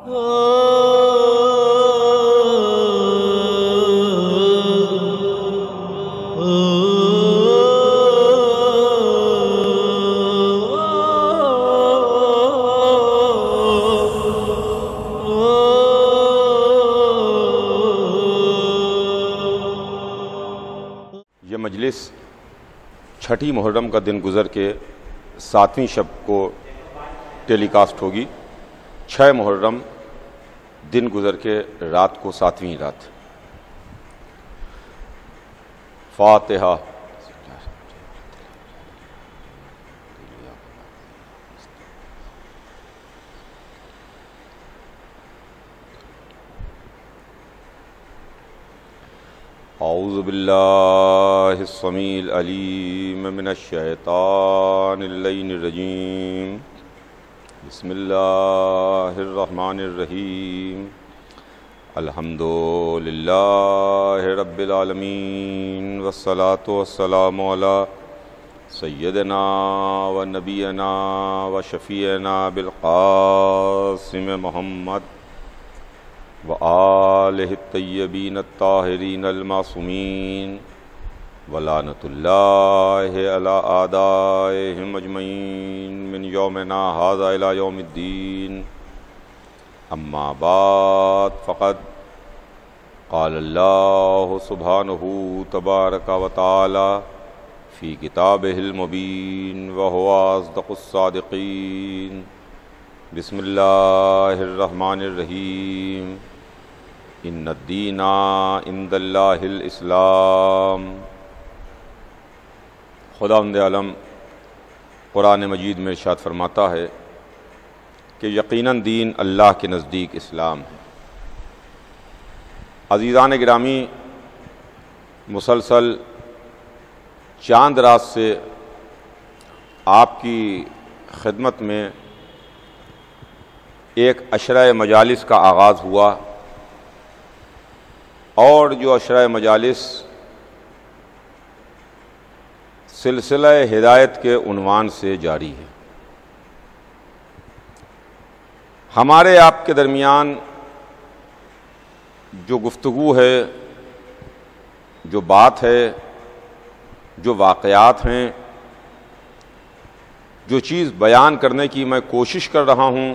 یہ مجلس چھٹی محرم کا دن گزر کے 7ویں شب کو ٹیلی کاسٹ ہوگی. 6 محرم دن گزر کے رات کو 7ویں رات. فاتحہ. اعوذ باللہ السمیع العلیم من الشیطان اللعین الرجیم. بسم اللہ الرحمن الرحیم. الحمد للہ رب العالمین والصلاة والسلام علی سیدنا و نبینا و شفیعنا بالقاسم محمد وآلہ الطیبین الطاہرین المعصومین ولعنۃ اللہ علی اعدائہم اجمعین من یومنا ھذا الی یوم الدین. اما بعد فقد قال اللہ سبحانہ تبارک و تعالی فی کتابہ المبین وہو اصدق الصادقین. بسم اللہ الرحمن الرحیم. ان الدین عند اللہ الاسلام. خداوند عالم قرآن مجید میں ارشاد فرماتا ہے کہ یقیناً دین اللہ کے نزدیک اسلام ہے. عزیزان گرامی، مسلسل چاند رات سے آپ کی خدمت میں ایک عشرہ مجالس کا آغاز ہوا، اور جو عشرہ مجالس سلسلہ ہدایت کے عنوان سے جاری ہے. ہمارے آپ کے درمیان جو گفتگو ہے، جو بات ہے، جو واقعات ہیں، جو چیز بیان کرنے کی میں کوشش کر رہا ہوں،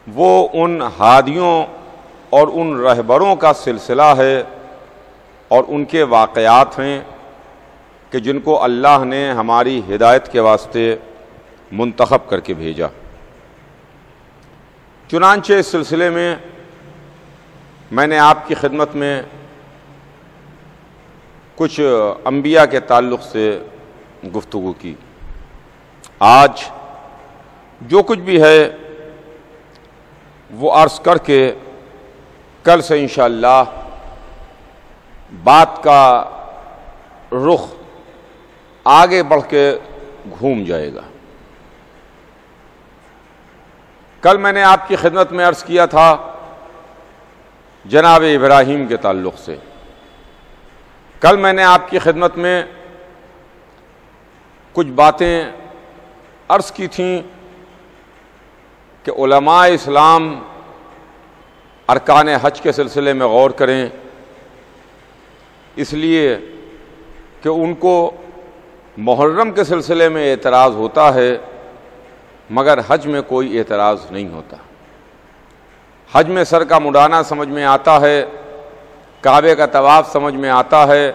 وہ ان ہادیوں اور ان رہبروں کا سلسلہ ہے اور ان کے واقعات ہیں کہ جن کو اللہ نے ہماری ہدایت کے واسطے منتخب کر کے بھیجا. چنانچہ اس سلسلے میں نے آپ کی خدمت میں کچھ انبیاء کے تعلق سے گفتگو کی. آج جو کچھ بھی ہے وہ عرض کر کے کل سے انشاءاللہ بات کا رخ آگے بڑھ کے گھوم جائے گا. کل میں نے آپ کی خدمت میں عرض کیا تھا جناب ابراہیم کے تعلق سے. کل میں نے آپ کی خدمت میں کچھ باتیں عرض کی تھیں کہ علماء اسلام ارکان حج کے سلسلے میں غور کریں، اس لیے کہ ان کو محرم کے سلسلے میں اعتراض ہوتا ہے مگر حج میں کوئی اعتراض نہیں ہوتا. حج میں سر کا مڈانا سمجھ میں آتا ہے، کعبے کا طواف سمجھ میں آتا ہے،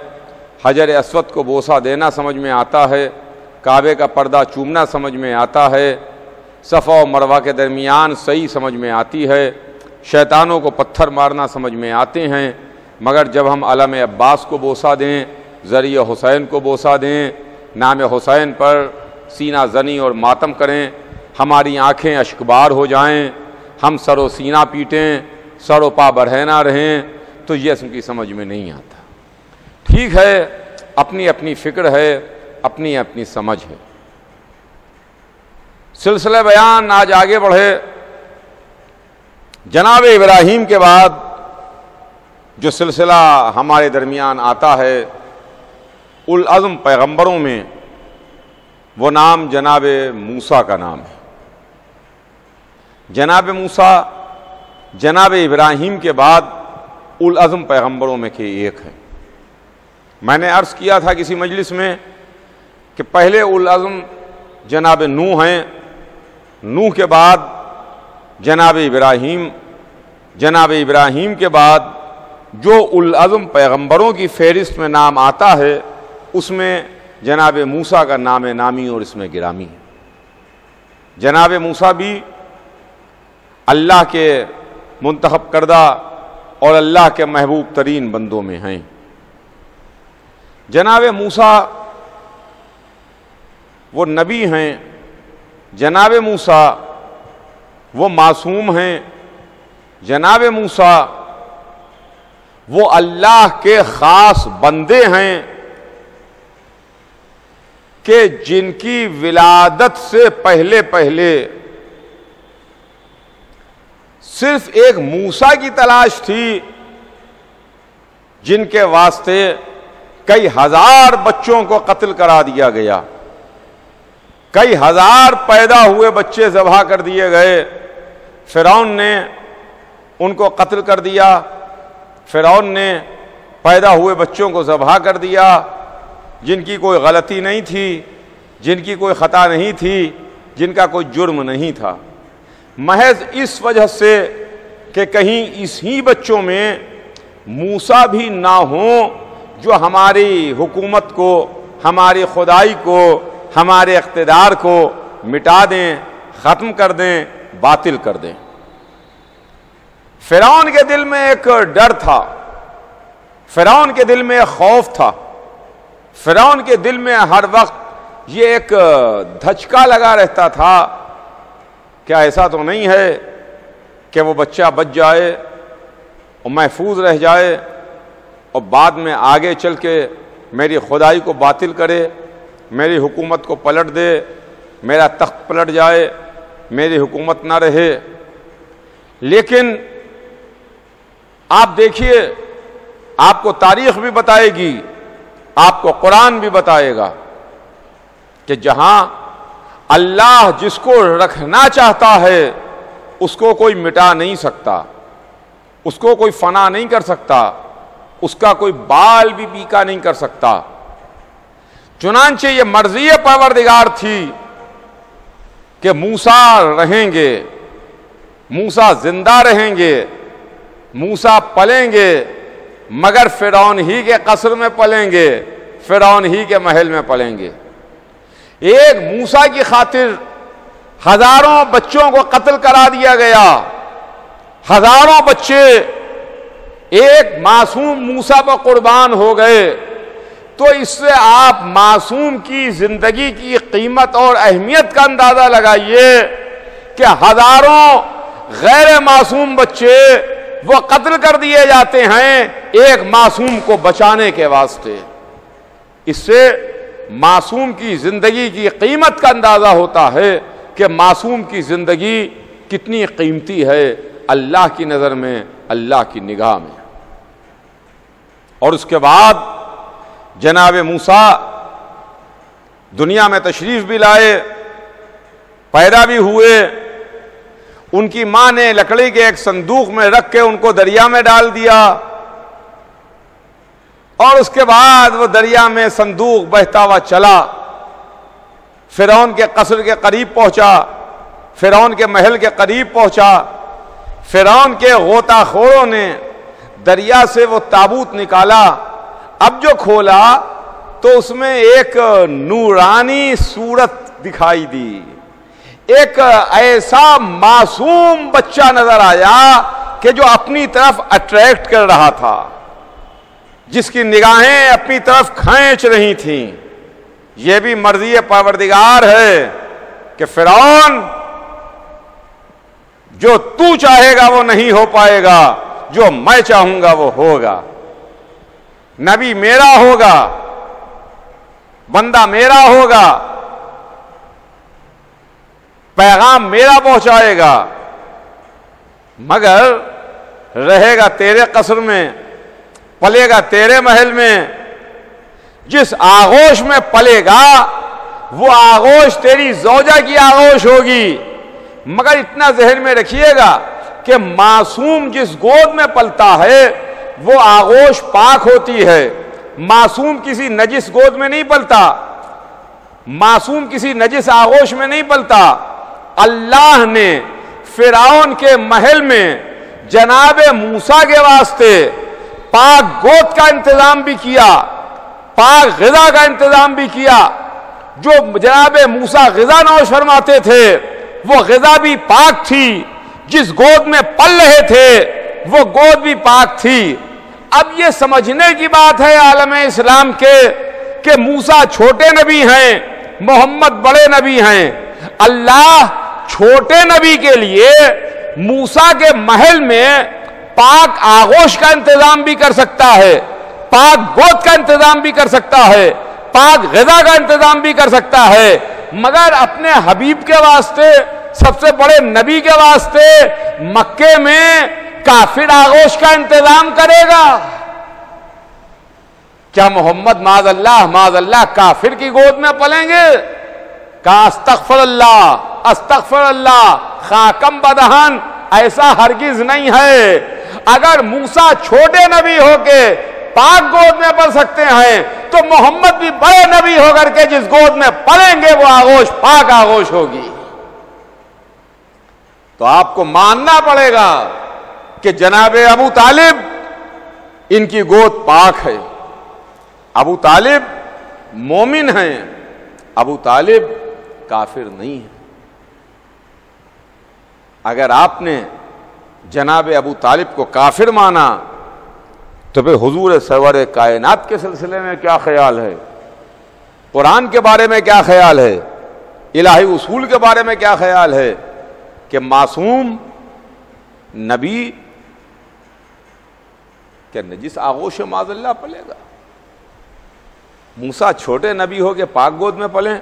حجر اسود کو بوسہ دینا سمجھ میں آتا ہے، کعبے کا پردہ چومنا سمجھ میں آتا ہے، صفا و مروہ کے درمیان صحیح سمجھ میں آتی ہے، شیطانوں کو پتھر مارنا سمجھ میں آتے ہیں. مگر جب ہم علم عباس کو بوسہ دیں، ذریعہ حسین کو بوسہ دیں، نام حسین پر سینہ زنی اور ماتم کریں، ہماری آنکھیں اشکبار ہو جائیں، ہم سر و سینہ پیٹیں، سر و پا برہنہ رہیں، تو یہ اس کی سمجھ میں نہیں آتا. ٹھیک ہے، اپنی اپنی فکر ہے، اپنی اپنی سمجھ ہے. سلسلہ بیان آج آگے بڑھے. جناب ابراہیم کے بعد جو سلسلہ ہمارے درمیان آتا ہے العزم پیغمبروں میں، وہ نام جناب موسیٰ کا نام ہے. جناب موسیٰ جناب ابراہیم کے بعد اولوالعزم پیغمبروں میں کے ایک ہے۔ میں نے عرض کیا تھا کسی مجلس میں کہ پہلے اولوالعزم جناب نوح ہیں، نوح کے بعد جناب ابراہیم کے بعد جو اولوالعزم پیغمبروں کی فہرست میں نام آتا ہے اس میں جناب موسیٰ کا نام نامی اور اس میں گرامی ہے۔ جناب موسیٰ بھی اللہ کے منتخب کردہ اور اللہ کے محبوب ترین بندوں میں ہیں۔ جناب موسیٰ وہ نبی ہیں، جناب موسیٰ وہ معصوم ہیں، جناب موسیٰ وہ اللہ کے خاص بندے ہیں کہ جن کی ولادت سے پہلے صرف ایک موسیٰ کی تلاش تھی، جن کے واسطے کئی ہزار بچوں کو قتل کرا دیا گیا، کئی ہزار پیدا ہوئے بچے ذبح کر دیے گئے۔ فرعون نے ان کو قتل کر دیا، فرعون نے پیدا ہوئے بچوں کو ذبح کر دیا، جن کی کوئی غلطی نہیں تھی، جن کی کوئی خطا نہیں تھی، جن کا کوئی جرم نہیں تھا، محض اس وجہ سے کہ کہیں اسی بچوں میں موسیٰ بھی نہ ہوں جو ہماری حکومت کو، ہماری خدائی کو، ہمارے اقتدار کو مٹا دیں، ختم کر دیں، باطل کر دیں۔ فرعون کے دل میں ایک ڈر تھا، فرعون کے دل میں ایک خوف تھا، فرعون کے دل میں ہر وقت یہ ایک دھچکا لگا رہتا تھا، کیا ایسا تو نہیں ہے کہ وہ بچہ بچ جائے اور محفوظ رہ جائے اور بعد میں آگے چل کے میری خدائی کو باطل کرے، میری حکومت کو پلٹ دے، میرا تخت پلٹ جائے، میری حکومت نہ رہے۔ لیکن آپ دیکھیے، آپ کو تاریخ بھی بتائے گی، آپ کو قرآن بھی بتائے گا کہ جہاں اللہ جس کو رکھنا چاہتا ہے اس کو کوئی مٹا نہیں سکتا، اس کو کوئی فنا نہیں کر سکتا، اس کا کوئی بال بھی پیکا نہیں کر سکتا۔ چنانچہ یہ مرضی پروردگار تھی کہ موسیٰ رہیں گے، موسیٰ زندہ رہیں گے، موسیٰ پلیں گے، مگر فرعون ہی کے قصر میں پلیں گے، فرعون ہی کے محل میں پلیں گے۔ ایک موسیٰ کی خاطر ہزاروں بچوں کو قتل کرا دیا گیا، ہزاروں بچے ایک معصوم موسیٰ پر قربان ہو گئے۔ تو اس سے آپ معصوم کی زندگی کی قیمت اور اہمیت کا اندازہ لگائیے کہ ہزاروں غیر معصوم بچے وہ قتل کر دیے جاتے ہیں ایک معصوم کو بچانے کے واسطے۔ اس سے معصوم کی زندگی کی قیمت کا اندازہ ہوتا ہے کہ معصوم کی زندگی کتنی قیمتی ہے اللہ کی نظر میں، اللہ کی نگاہ میں۔ اور اس کے بعد جناب موسیٰ دنیا میں تشریف بھی لائے، پیدا بھی ہوئے، ان کی ماں نے لکڑی کے ایک صندوق میں رکھ کے ان کو دریا میں ڈال دیا، اور اس کے بعد وہ دریا میں صندوق بہتا ہوا چلا، فرعون کے قصر کے قریب پہنچا، فرعون کے محل کے قریب پہنچا۔ فرعون کے غوطہ خوروں نے دریا سے وہ تابوت نکالا، اب جو کھولا تو اس میں ایک نورانی صورت دکھائی دی، ایک ایسا معصوم بچہ نظر آیا کہ جو اپنی طرف اٹریکٹ کر رہا تھا، جس کی نگاہیں اپنی طرف کھینچ رہی تھیں۔ یہ بھی مرضی پروردگار ہے کہ فرعون جو تو چاہے گا وہ نہیں ہو پائے گا، جو میں چاہوں گا وہ ہوگا۔ نبی میرا ہوگا، بندہ میرا ہوگا، پیغام میرا پہنچائے گا، مگر رہے گا تیرے قصر میں، پلے گا تیرے محل میں۔ جس آغوش میں پلے گا وہ آغوش تیری زوجہ کی آغوش ہوگی، مگر اتنا ذہن میں رکھیے گا کہ معصوم جس گود میں پلتا ہے وہ آغوش پاک ہوتی ہے. معصوم کسی نجس گود میں نہیں پلتا, معصوم کسی نجس آغوش میں نہیں پلتا. اللہ نے فرعون کے محل میں جناب موسیٰ کے واسطے پاک گود کا انتظام بھی کیا, پاک غذا کا انتظام بھی کیا. جو جناب موسیٰ غذا نوش فرماتے تھے وہ غذا بھی پاک تھی, جس گود میں پل رہے تھے وہ گود بھی پاک تھی. اب یہ سمجھنے کی بات ہے عالم اسلام کے کہ موسیٰ چھوٹے نبی ہیں, محمد بڑے نبی ہیں. اللہ چھوٹے نبی کے لیے موسیٰ کے محل میں پاک آغوش کا انتظام بھی کر سکتا ہے, پاک گود کا انتظام بھی کر سکتا ہے, پاک غذا کا انتظام بھی کر سکتا ہے. مگر اپنے حبیب کے واسطے, سب سے بڑے نبی کے واسطے مکے میں کافر آغوش کا انتظام کرے گا؟ کیا محمد معاذ اللہ کافر کی گود میں پلیں گے؟ کہا استغفر اللہ خاکم بدہن, ایسا ہرگز نہیں ہے. اگر موسیٰ چھوٹے نبی ہو کے پاک گود میں پل سکتے ہیں تو محمد بھی بڑے نبی ہو کر کے جس گود میں پلیں گے وہ آغوش پاک آغوش ہوگی. تو آپ کو ماننا پڑے گا کہ جناب ابو طالب ان کی گود پاک ہے. ابو طالب مومن ہیں, ابو طالب کافر نہیں ہے. اگر آپ نے جناب ابو طالب کو کافر مانا تو پھر حضور سرور کائنات کے سلسلے میں کیا خیال ہے, قرآن کے بارے میں کیا خیال ہے, الہی اصول کے بارے میں کیا خیال ہے کہ معصوم نبی کیا نجس آغوش معاذ اللہ پلے گا؟ موسیٰ چھوٹے نبی ہو کے پاک گود میں پلیں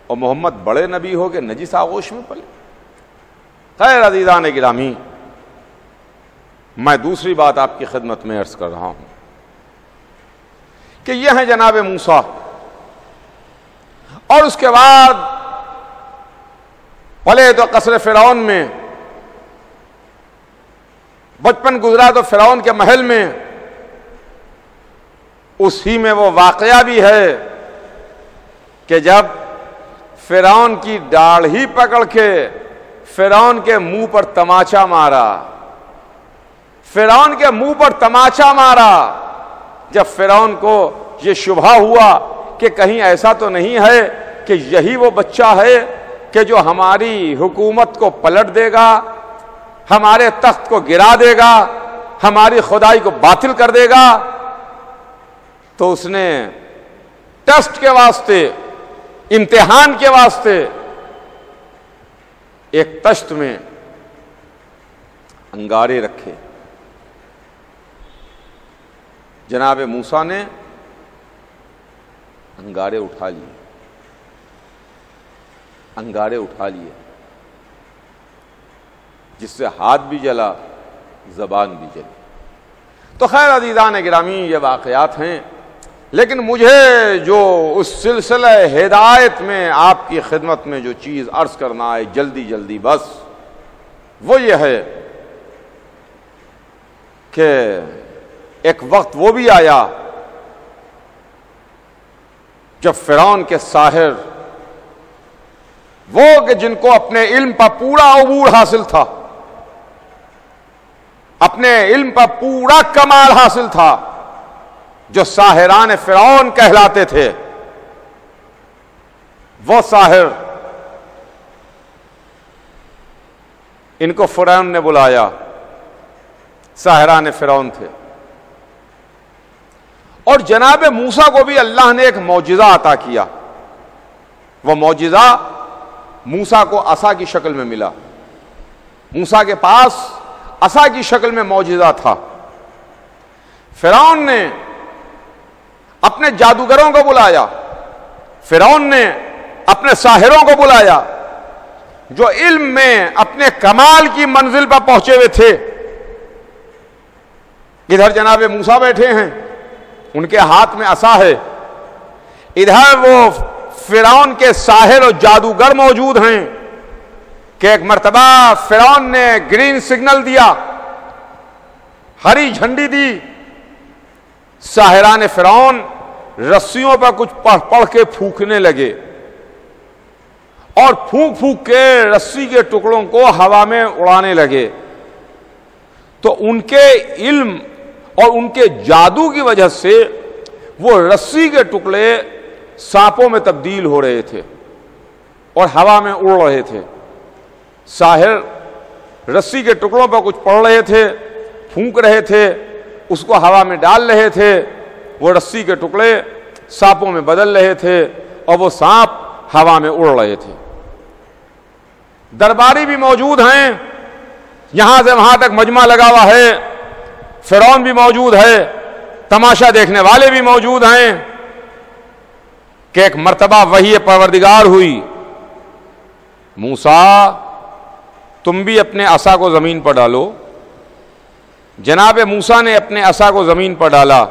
اور محمد بڑے نبی ہو کے نجس آغوش میں پلیں. خیر عزیزان گرامی, میں دوسری بات آپ کی خدمت میں عرض کر رہا ہوں کہ یہ ہیں جناب موسیٰ, اور اس کے بعد پلے تو قصر فرعون میں, بچپن گزرا تو فرعون کے محل میں. اسی میں وہ واقعہ بھی ہے کہ جب فرعون کی داڑھی پکڑ کے فرعون کے منہ پر تماچا مارا, فرعون کے منہ پر تماچا مارا. جب فرعون کو یہ شبہ ہوا کہ کہیں ایسا تو نہیں ہے کہ یہی وہ بچہ ہے کہ جو ہماری حکومت کو پلٹ دے گا, ہمارے تخت کو گرا دے گا, ہماری خدائی کو باطل کر دے گا, تو اس نے ٹیسٹ کے واسطے, امتحان کے واسطے ایک تشت میں انگارے رکھے. جناب موسیٰ نے انگارے اٹھا لیے, انگارے اٹھا لیے جس سے ہاتھ بھی جلا, زبان بھی جلی. تو خیر عزیزان گرامی, یہ واقعات ہیں, لیکن مجھے جو اس سلسلہ ہدایت میں آپ کی خدمت میں جو چیز عرض کرنا ہے جلدی بس, وہ یہ ہے کہ ایک وقت وہ بھی آیا جب فرعون کے ساحر, وہ کہ جن کو اپنے علم پر پورا عبور حاصل تھا, اپنے علم پر پورا کمال حاصل تھا, جو ساحران فرعون کہلاتے تھے, وہ ساحر ان کو فرعون نے بلایا. ساحران فرعون تھے, اور جناب موسیٰ کو بھی اللہ نے ایک معجزہ عطا کیا. وہ معجزہ موسیٰ کو عصا کی شکل میں ملا. موسیٰ کے پاس عصا کی شکل میں معجزہ تھا. فرعون نے اپنے جادوگروں کو بلایا, فرعون نے اپنے ساحروں کو بلایا, جو علم میں اپنے کمال کی منزل پر پہنچے ہوئے تھے. ادھر جناب موسیٰ بیٹھے ہیں, ان کے ہاتھ میں عصا ہے, ادھر وہ فرعون کے ساحر اور جادوگر موجود ہیں. کہ ایک مرتبہ فرعون نے گرین سگنل دیا، ہری جھنڈی دی، ساحران فرعون رسیوں پر کچھ پڑھ کے پھونکنے لگے اور پھونک پھونک کے رسی کے ٹکڑوں کو ہوا میں اڑانے لگے. تو ان کے علم اور ان کے جادو کی وجہ سے وہ رسی کے ٹکڑے سانپوں میں تبدیل ہو رہے تھے اور ہوا میں اڑ رہے تھے. ساحر رسی کے ٹکڑوں پر کچھ پڑھ رہے تھے، پھونک رہے تھے، اس کو ہوا میں ڈال رہے تھے، وہ رسی کے ٹکڑے سانپوں میں بدل رہے تھے اور وہ سانپ ہوا میں اڑ رہے تھے. درباری بھی موجود ہیں، یہاں سے وہاں تک مجمع لگا ہوا ہے، فرعون بھی موجود ہے، تماشا دیکھنے والے بھی موجود ہیں کہ ایک مرتبہ وحی پروردگار ہوئی، موسیٰ تم بھی اپنے عصا کو زمین پر ڈالو. جناب موسیٰ نے اپنے عصا کو زمین پر ڈالا.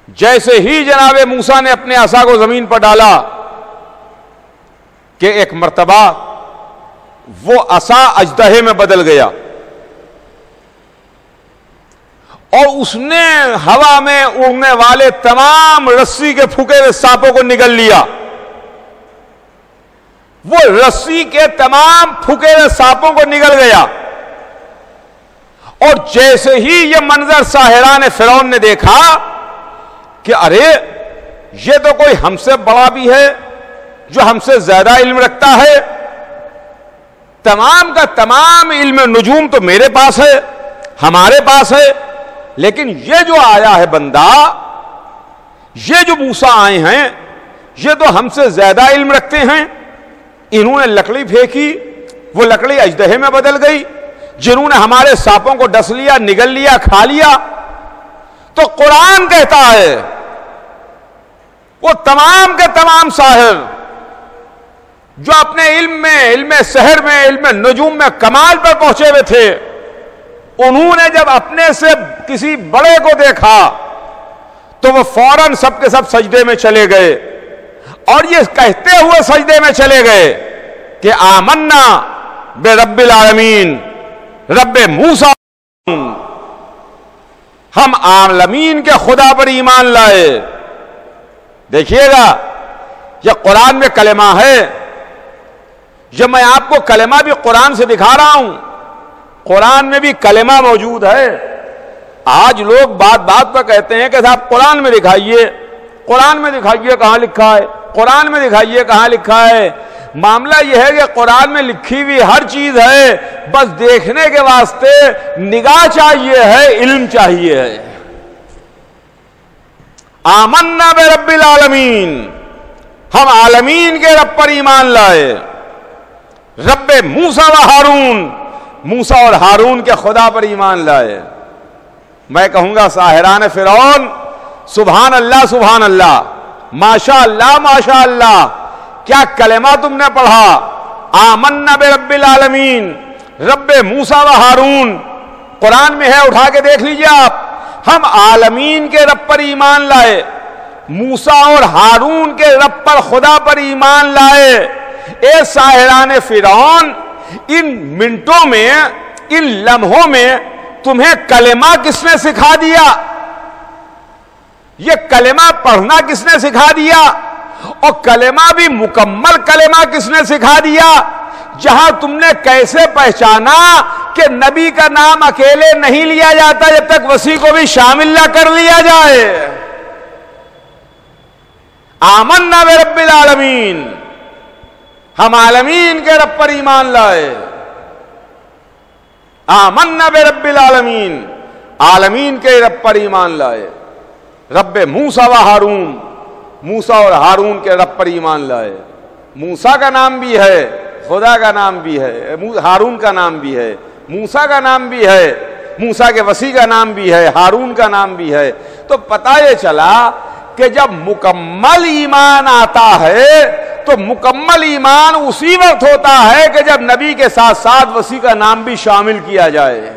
جیسے ہی جناب موسیٰ نے اپنے عصا کو زمین پر ڈالا کہ ایک مرتبہ وہ عصا اژدہے میں بدل گیا اور اس نے ہوا میں اڑنے والے تمام رسی کے پھونکے ہوئے سانپوں کو نگل لیا. وہ رسی کے تمام پھونکے ہوئے سانپوں کو نگل گیا اور جیسے ہی یہ منظر ساحران فرعون نے دیکھا کہ ارے یہ تو کوئی ہم سے بڑا بھی ہے، جو ہم سے زیادہ علم رکھتا ہے، تمام کا تمام علم نجوم تو میرے پاس ہے، ہمارے پاس ہے، لیکن یہ جو آیا ہے بندہ، یہ جو موسیٰ آئے ہیں، یہ تو ہم سے زیادہ علم رکھتے ہیں. انہوں نے لکڑی پھینکی، وہ لکڑی اژدہے میں بدل گئی، جنہوں نے ہمارے سانپوں کو ڈس لیا، نگل لیا، کھا لیا. تو قرآن کہتا ہے وہ تمام کے تمام ساحر جو اپنے علم میں، علم سحر میں، علم نجوم میں کمال پر پہنچے ہوئے تھے، انہوں نے جب اپنے سے کسی بڑے کو دیکھا تو وہ فوراً سب کے سب سجدے میں چلے گئے اور یہ کہتے ہوئے سجدے میں چلے گئے کہ آمنا برب العالمین رب موسیٰ، ہم عالمین کے خدا پر ایمان لائے. دیکھیے گا یہ قرآن میں کلمہ ہے، یہ میں آپ کو کلمہ بھی قرآن سے دکھا رہا ہوں، قرآن میں بھی کلمہ موجود ہے. آج لوگ بات بات پر کہتے ہیں کہ صاحب قرآن میں دکھائیے، قرآن میں دکھائیے کہاں لکھا ہے، قرآن میں دکھائیے کہاں لکھا ہے. معاملہ یہ ہے کہ قرآن میں لکھی ہوئی ہر چیز ہے، بس دیکھنے کے واسطے نگاہ چاہیے ہے، علم چاہیے ہے. آمنا برب العالمین، ہم عالمین کے رب پر ایمان لائے. رب موسیٰ و ہارون، موسیٰ اور ہارون کے خدا پر ایمان لائے. میں کہوں گا ساحران فرعون سبحان اللہ سبحان اللہ، ماشاء اللہ ماشاء اللہ، کیا کلمہ تم نے پڑھا. آمنا برب العالمین رب موسیٰ و ہارون، قرآن میں ہے، اٹھا کے دیکھ لیجئے آپ. ہم عالمین کے رب پر ایمان لائے، موسیٰ اور ہارون کے رب پر، خدا پر ایمان لائے. اے ساحران فرعون، ان منٹوں میں، ان لمحوں میں تمہیں کلمہ کس نے سکھا دیا؟ یہ کلمہ پڑھنا کس نے سکھا دیا؟ اور کلمہ بھی مکمل کلمہ کس نے سکھا دیا؟ جہاں تم نے کیسے پہچانا کہ نبی کا نام اکیلے نہیں لیا جاتا جب تک وسیع کو بھی شامل نہ کر لیا جائے. آمنا برب العالمین، ہم عالمین کے رب پر ایمان لائے. آمنا برب العالمین، عالمین کے رب پر ایمان لائے. رب موسیٰ و ہارون، موسیٰ اور ہارون کے رب پر ایمان لائے. موسیٰ کا نام بھی ہے، خدا کا نام بھی ہے، ہارون کا نام بھی ہے، موسیٰ کا نام بھی ہے، موسیٰ کے وسیع کا نام بھی ہے، ہارون کا نام بھی ہے. تو پتہ یہ چلا کہ جب مکمل ایمان آتا ہے تو مکمل ایمان اسی وقت ہوتا ہے کہ جب نبی کے ساتھ ساتھ وسیع کا نام بھی شامل کیا جائے.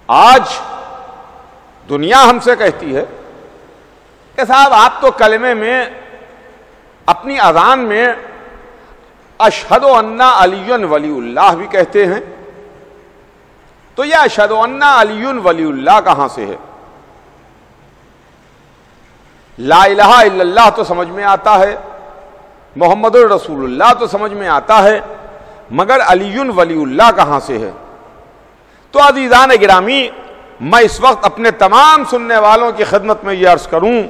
آج دنیا ہم سے کہتی ہے کہ صاحب آپ تو کلمے میں، اپنی اذان میں اشہد ان علی ولی اللہ بھی کہتے ہیں. تو یہ اشہد ان علی ولی اللہ کہاں سے ہے؟ لا الہ الا اللہ تو سمجھ میں آتا ہے, محمد الرسول اللہ تو سمجھ میں آتا ہے, مگر علی ولی اللہ کہاں سے ہے؟ تو عزیزان گرامی, میں اس وقت اپنے تمام سننے والوں کی خدمت میں یہ عرض کروں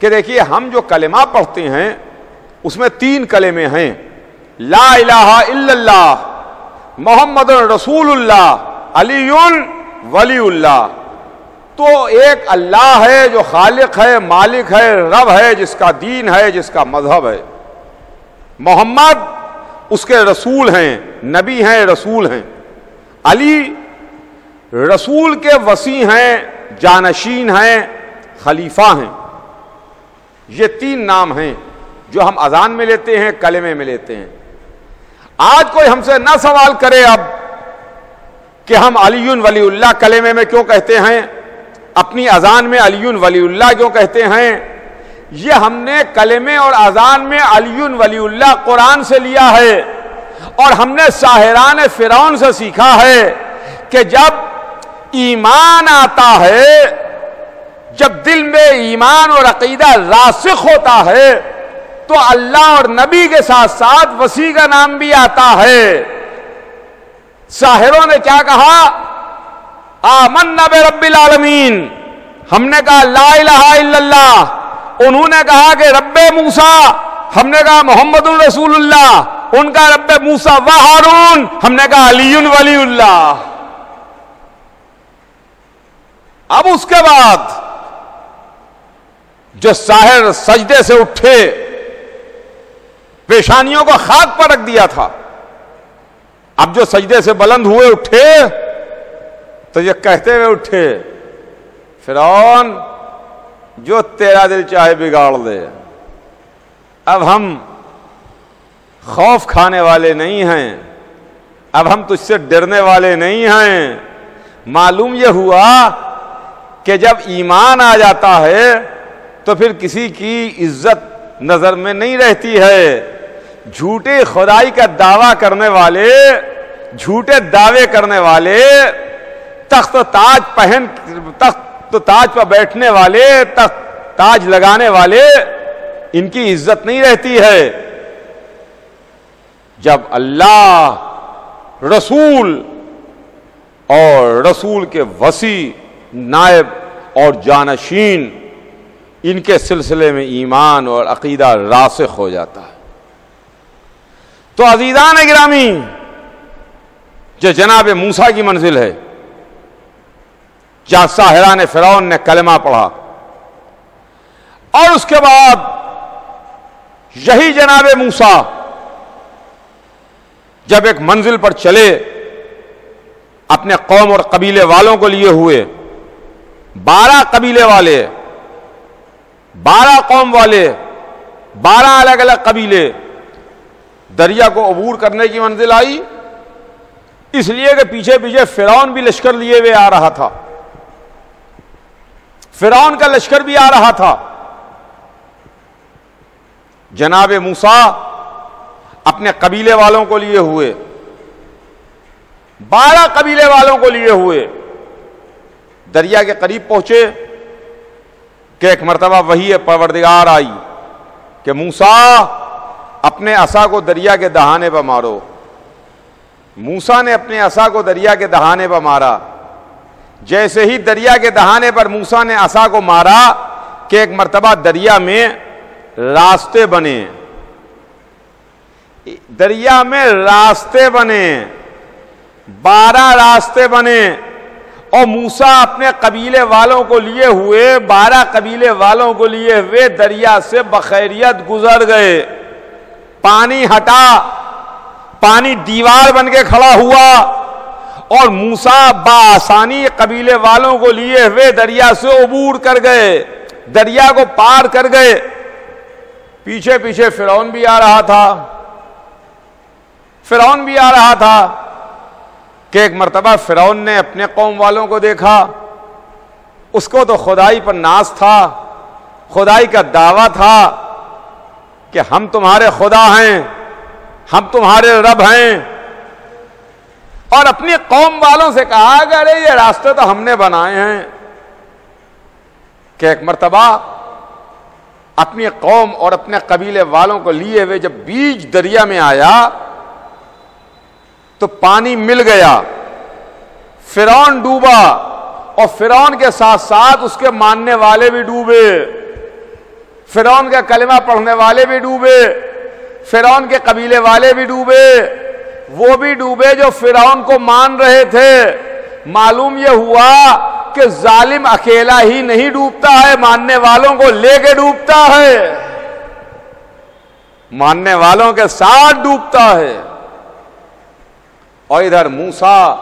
کہ دیکھیے, ہم جو کلمہ پڑھتے ہیں اس میں 3 کلمے ہیں, لا الہ الا اللہ, محمد رسول اللہ, علی ولی اللہ. تو ایک اللہ ہے جو خالق ہے, مالک ہے, رب ہے, جس کا دین ہے, جس کا مذہب ہے. محمد اس کے رسول ہیں, نبی ہیں, رسول ہیں. علی رسول کے وصی ہیں, جانشین ہیں, خلیفہ ہیں. یہ 3 نام ہیں جو ہم اذان میں لیتے ہیں, کلمے میں لیتے ہیں. آج کوئی ہم سے نہ سوال کرے اب کہ ہم علی ولی اللہ کلمے میں کیوں کہتے ہیں, اپنی اذان میں علی ولی اللہ کیوں کہتے ہیں. یہ ہم نے کلمے اور اذان میں علی ولی اللہ قرآن سے لیا ہے, اور ہم نے ساحران فرعون سے سیکھا ہے کہ جب ایمان آتا ہے, جب دل میں ایمان اور عقیدہ راسخ ہوتا ہے, تو اللہ اور نبی کے ساتھ ساتھ وسیع کا نام بھی آتا ہے. ساحروں نے کیا کہا؟ آمنا برب العالمین. ہم نے کہا لا الہ الا اللہ. انہوں نے کہا کہ رب موسیٰ. ہم نے کہا محمد الرسول اللہ. ان کا رب موسیٰ و ہارون. ہم نے کہا علی ولی اللہ. اب اس کے بعد جو ساحر سجدے سے اٹھے, پیشانیوں کو خاک پر رکھ دیا تھا, اب جو سجدے سے بلند ہوئے اٹھے تو یہ کہتے ہوئے اٹھے, فرعون جو تیرا دل چاہے بگاڑ دے, اب ہم خوف کھانے والے نہیں ہیں, اب ہم تجھ سے ڈرنے والے نہیں ہیں. معلوم یہ ہوا کہ جب ایمان آ جاتا ہے تو پھر کسی کی عزت نظر میں نہیں رہتی ہے. جھوٹے خدائی کا دعویٰ کرنے والے, جھوٹے دعوے کرنے والے, تخت و تاج پر بیٹھنے والے, تخت تاج لگانے والے, ان کی عزت نہیں رہتی ہے. جب اللہ, رسول اور رسول کے وصی, نائب اور جانشین, ان کے سلسلے میں ایمان اور عقیدہ راسخ ہو جاتا ہے. تو عزیزان گرامی, جو جناب موسیٰ کی منزل ہے, جہاں ساحران فرعون نے کلمہ پڑھا, اور اس کے بعد یہی جناب موسیٰ جب ایک منزل پر چلے, اپنے قوم اور قبیلے والوں کو لیے ہوئے, 12 قبیلے والے, 12 قوم والے, 12 الگ الگ قبیلے, دریا کو عبور کرنے کی منزل آئی. اس لیے کہ پیچھے پیچھے فرعون بھی لشکر لیے ہوئے آ رہا تھا, فرعون کا لشکر بھی آ رہا تھا. جناب موسیٰ اپنے قبیلے والوں کو لیے ہوئے, 12 قبیلے والوں کو لیے ہوئے دریا کے قریب پہنچے کہ ایک مرتبہ وحی پروردگار آئی کہ موسیٰ اپنے عصا کو دریا کے دہانے پر مارو. موسیٰ نے اپنے عصا کو دریا کے دہانے پر مارا. جیسے ہی دریا کے دہانے پر موسیٰ نے عصا کو مارا کہ ایک مرتبہ دریا میں راستے بنے, دریا میں راستے بنے, 12 راستے بنے, اور موسیٰ اپنے قبیلے والوں کو لیے ہوئے, 12 قبیلے والوں کو لیے ہوئے دریا سے بخیریت گزر گئے. پانی ہٹا, پانی دیوار بن کے کھڑا ہوا, اور موسیٰ بآسانی قبیلے والوں کو لیے ہوئے دریا سے عبور کر گئے, دریا کو پار کر گئے. پیچھے پیچھے فرعون بھی آ رہا تھا, فرعون بھی آ رہا تھا کہ ایک مرتبہ فرعون نے اپنے قوم والوں کو دیکھا. اس کو تو خدائی پر ناز تھا, خدائی کا دعویٰ تھا کہ ہم تمہارے خدا ہیں, ہم تمہارے رب ہیں، اور اپنی قوم والوں سے کہا کہ ارے یہ راستے تو ہم نے بنائے ہیں، کہ ایک مرتبہ اپنی قوم اور اپنے قبیلے والوں کو لیے ہوئے جب بیچ دریا میں آیا تو پانی مل گیا، فرعون ڈوبا، اور فرعون کے ساتھ ساتھ اس کے ماننے والے بھی ڈوبے، فرعون کا کلمہ پڑھنے والے بھی ڈوبے، فرعون کے قبیلے والے بھی ڈوبے، وہ بھی ڈوبے جو فرعون کو مان رہے تھے۔ معلوم یہ ہوا کہ ظالم اکیلا ہی نہیں ڈوبتا ہے، ماننے والوں کو لے کے ڈوبتا ہے، ماننے والوں کے ساتھ ڈوبتا ہے۔ اور ادھر موسیٰ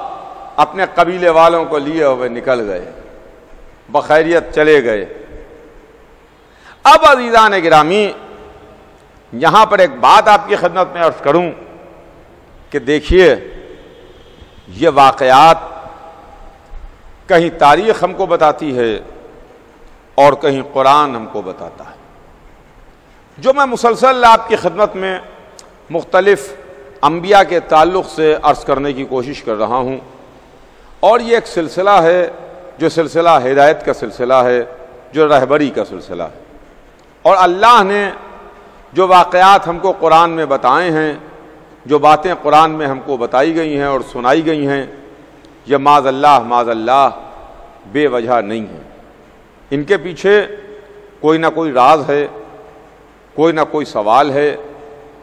اپنے قبیلے والوں کو لیے ہوئے نکل گئے، بخیریت چلے گئے۔ اب عزیزان گرامی، یہاں پر ایک بات آپ کی خدمت میں عرض کروں کہ دیکھیے، یہ واقعات کہیں تاریخ ہم کو بتاتی ہے اور کہیں قرآن ہم کو بتاتا ہے۔ جو میں مسلسل آپ کی خدمت میں مختلف انبیاء کے تعلق سے عرض کرنے کی کوشش کر رہا ہوں، اور یہ ایک سلسلہ ہے جو سلسلہ ہدایت کا سلسلہ ہے، جو رہبری کا سلسلہ ہے، اور اللہ نے جو واقعات ہم کو قرآن میں بتائے ہیں، جو باتیں قرآن میں ہم کو بتائی گئی ہیں اور سنائی گئی ہیں، یہ معاذ اللہ بے وجہ نہیں ہے۔ ان کے پیچھے کوئی نہ کوئی راز ہے، کوئی نہ کوئی سوال ہے،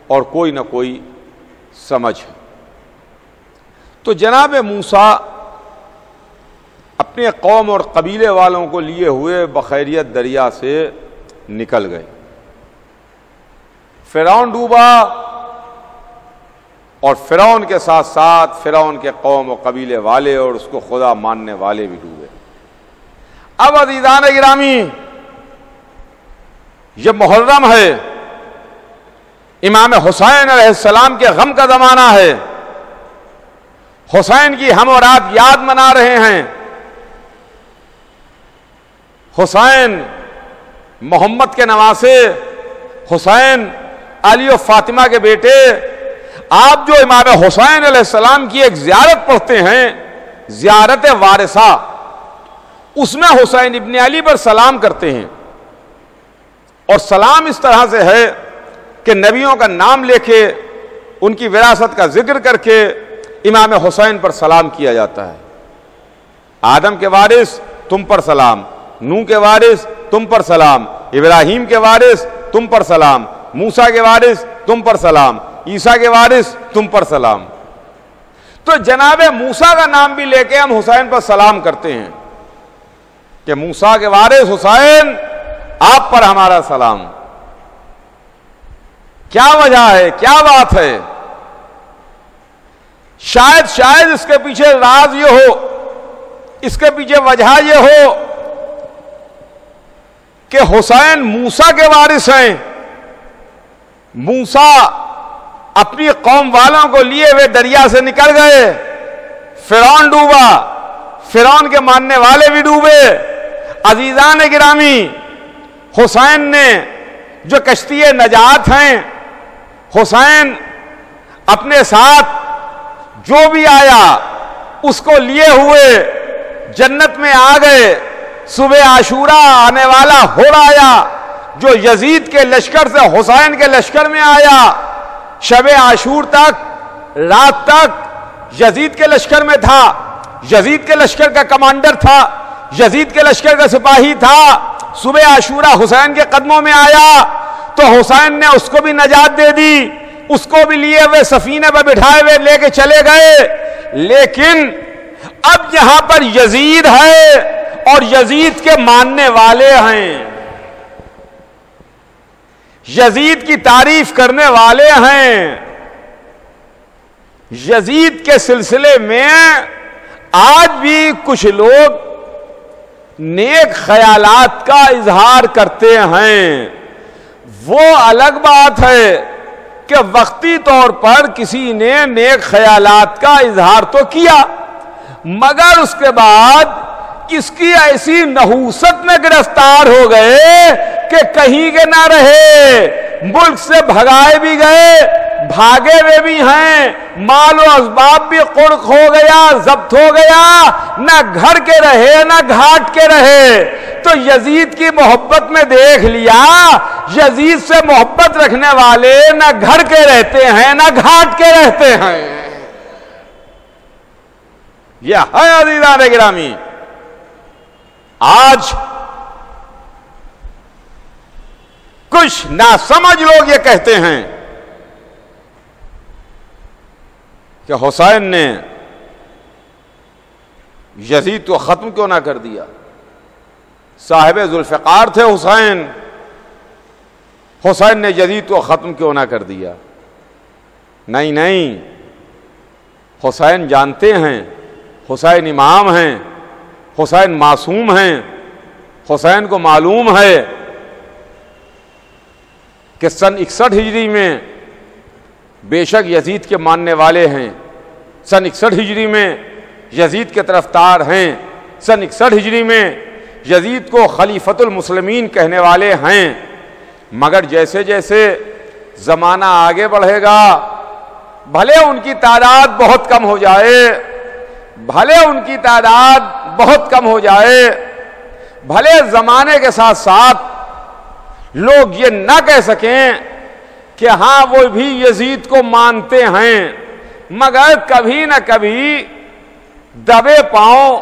اور کوئی نہ کوئی سمجھ ہے۔ تو جناب موسیٰ اپنے قوم اور قبیلے والوں کو لیے ہوئے بخیریت دریا سے نکل گئے۔ فرعون ڈوبا، اور فرعون کے ساتھ ساتھ فرعون کے قوم و قبیلے والے اور اس کو خدا ماننے والے بھی ڈوبے۔ اب عزیزان گرامی، یہ محرم ہے، امام حسین علیہ السلام کے غم کا زمانہ ہے، حسین کی ہم اور آپ یاد منا رہے ہیں۔ حسین محمد کے نواسے، حسین علی و فاطمہ کے بیٹے۔ آپ جو امام حسین علیہ السلام کی ایک زیارت پڑھتے ہیں، زیارت وارثہ، اس میں حسین ابن علی پر سلام کرتے ہیں، اور سلام اس طرح سے ہے کہ نبیوں کا نام لے کے ان کی وراثت کا ذکر کر کے امام حسین پر سلام کیا جاتا ہے۔ آدم کے وارث تم پر سلام، نوح کے وارث تم پر سلام، ابراہیم کے وارث تم پر سلام، موسیٰ کے وارث تم پر سلام، عیسیٰ کے وارث تم پر سلام۔ تو جناب موسیٰ کا نام بھی لے کے ہم حسین پر سلام کرتے ہیں کہ موسیٰ کے وارث حسین، آپ پر ہمارا سلام۔ کیا وجہ ہے، کیا بات ہے؟ شاید اس کے پیچھے راز یہ ہو، اس کے پیچھے وجہ یہ ہو کہ حسین موسیٰ کے وارث ہیں۔ موسیٰ اپنی قوم والوں کو لیے ہوئے دریا سے نکل گئے، فرعون ڈوبا، فرعون کے ماننے والے بھی ڈوبے۔ عزیزان گرامی، حسین نے جو کشتی نجات ہیں، حسین اپنے ساتھ جو بھی آیا اس کو لیے ہوئے جنت میں آ گئے۔ صبح عاشورہ آنے والا ہو آیا، جو یزید کے لشکر سے حسین کے لشکر میں آیا، شب عاشور تک، رات تک یزید کے لشکر میں تھا، یزید کے لشکر کا کمانڈر تھا، یزید کے لشکر کا سپاہی تھا۔ صبح عاشورہ حسین کے قدموں میں آیا تو حسین نے اس کو بھی نجات دے دی، اس کو بھی لیے ہوئے سفینے پر بٹھائے ہوئے لے کے چلے گئے۔ لیکن اب یہاں پر یزید ہے اور یزید کے ماننے والے ہیں، یزید کی تعریف کرنے والے ہیں۔ یزید کے سلسلے میں آج بھی کچھ لوگ نیک خیالات کا اظہار کرتے ہیں۔ وہ الگ بات ہے کہ وقتی طور پر کسی نے نیک خیالات کا اظہار تو کیا، مگر اس کے بعد اس کی ایسی نحوست میں گرفتار ہو گئے کہ کہیں کے نہ رہے، ملک سے بھگائے بھی گئے، بھاگے ہوئے بھی ہیں، مال و اسباب بھی قرق ہو گیا، ضبط ہو گیا، نہ گھر کے رہے نہ گھاٹ کے رہے۔ تو یزید کی محبت میں دیکھ لیا، یزید سے محبت رکھنے والے نہ گھر کے رہتے ہیں نہ گھاٹ کے رہتے ہیں۔ یہ ہے عزیزان گرامی۔ آج کچھ ناسمجھ لوگ یہ کہتے ہیں کہ حسین نے یزید کو ختم کیوں نہ کر دیا؟ صاحب ذوالفقار تھے حسین، حسین نے یزید کو ختم کیوں نہ کر دیا؟ نہیں نہیں، حسین جانتے ہیں، حسین امام ہیں، حسین معصوم ہیں، حسین کو معلوم ہے کہ سن 61 ہجری میں بے شک یزید کے ماننے والے ہیں، سن 61 ہجری میں یزید کے طرفدار ہیں، سن 61 ہجری میں یزید کو خلیفۃ المسلمین کہنے والے ہیں، مگر جیسے جیسے زمانہ آگے بڑھے گا، بھلے ان کی تعداد بہت کم ہو جائے، بھلے ان کی تعداد بہت کم ہو جائے، بھلے زمانے کے ساتھ ساتھ لوگ یہ نہ کہہ سکیں کہ ہاں وہ بھی یزید کو مانتے ہیں، مگر کبھی نہ کبھی دبے پاؤں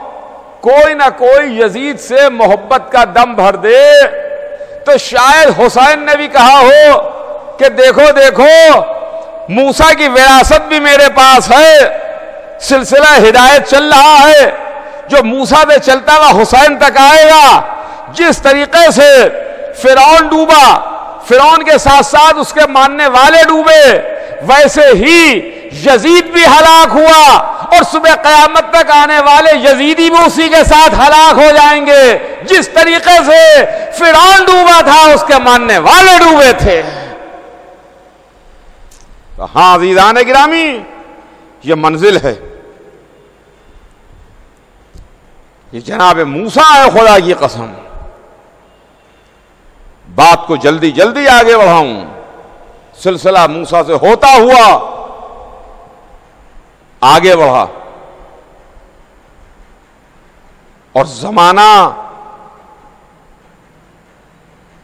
کوئی نہ کوئی یزید سے محبت کا دم بھر دے، تو شاید حسین نے بھی کہا ہو کہ دیکھو دیکھو موسیٰ کی وراثت بھی میرے پاس ہے، سلسلہ ہدایت چل رہا ہے، جو موسیٰ پہ چلتا ہوا حسین تک آئے گا۔ جس طریقے سے فرعون ڈوبا، فرعون کے ساتھ ساتھ اس کے ماننے والے ڈوبے، ویسے ہی یزید بھی ہلاک ہوا، اور صبح قیامت تک آنے والے یزیدی بھی اسی کے ساتھ ہلاک ہو جائیں گے۔ جس طریقے سے فرعون ڈوبا تھا اس کے ماننے والے ڈوبے تھے۔ ہاں عزیزان گرامی، یہ منزل ہے، یہ جناب موسیٰ ہے، خدا کی قسم۔ بات کو جلدی جلدی آگے بڑھاؤں، سلسلہ موسیٰ سے ہوتا ہوا آگے بڑھا، اور زمانہ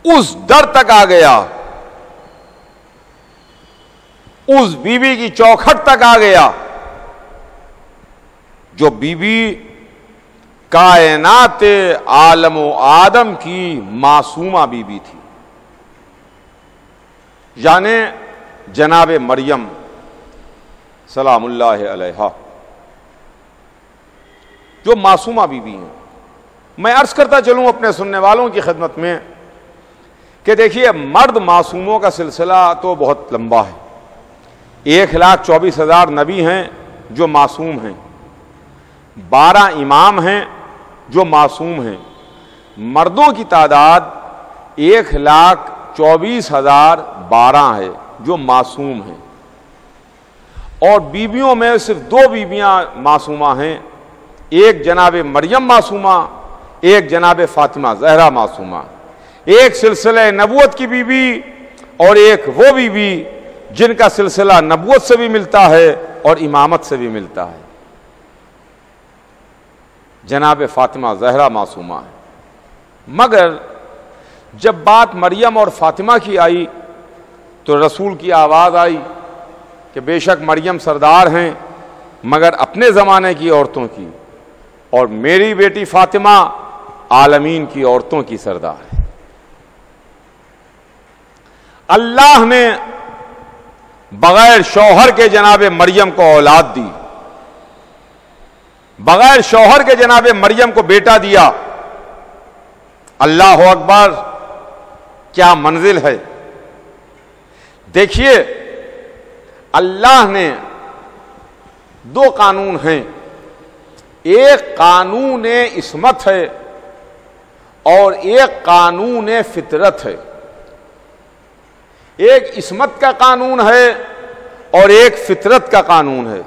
اس در تک آ گیا، اس بی بی کی چوکھٹ تک آ گیا جو بی بی کائنات عالم و آدم کی معصومہ بی بی تھی، یعنی جناب مریم سلام اللہ علیہا، جو معصومہ بی بی ہیں۔ میں عرض کرتا چلوں اپنے سننے والوں کی خدمت میں کہ دیکھیے، مرد معصوموں کا سلسلہ تو بہت لمبا ہے، 1,24,000 نبی ہیں جو معصوم ہیں، 12 امام ہیں جو معصوم ہیں، مردوں کی تعداد 1,24,012 ہے جو معصوم ہیں، اور بیویوں میں صرف 2 بیویاں معصومہ ہیں، ایک جناب مریم معصومہ، ایک جناب فاطمہ زہرا معصومہ، ایک سلسلہ نبوت کی بیوی اور ایک وہ بیوی جن کا سلسلہ نبوت سے بھی ملتا ہے اور امامت سے بھی ملتا ہے، جناب فاطمہ زہرا معصومہ ہے۔ مگر جب بات مریم اور فاطمہ کی آئی تو رسول کی آواز آئی کہ بے شک مریم سردار ہیں مگر اپنے زمانے کی عورتوں کی، اور میری بیٹی فاطمہ عالمین کی عورتوں کی سردار ہے۔ اللہ نے بغیر شوہر کے جناب مریم کو اولاد دی، بغیر شوہر کے جناب مریم کو بیٹا دیا۔ اللہ اکبر، کیا منزل ہے! دیکھیے، اللہ نے 2 قانون ہیں، ایک قانون عصمت ہے اور ایک قانون فطرت ہے۔ ایک عصمت کا قانون ہے اور ایک فطرت کا قانون ہے۔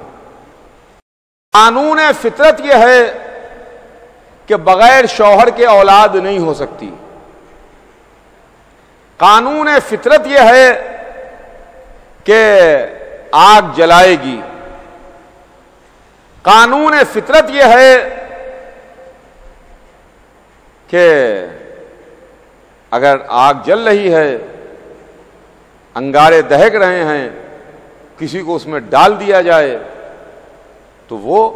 قانون فطرت یہ ہے کہ بغیر شوہر کے اولاد نہیں ہو سکتی۔ قانون فطرت یہ ہے کہ آگ جلائے گی۔ قانون فطرت یہ ہے کہ اگر آگ جل رہی ہے، انگارے دہک رہے ہیں، کسی کو اس میں ڈال دیا جائے تو وہ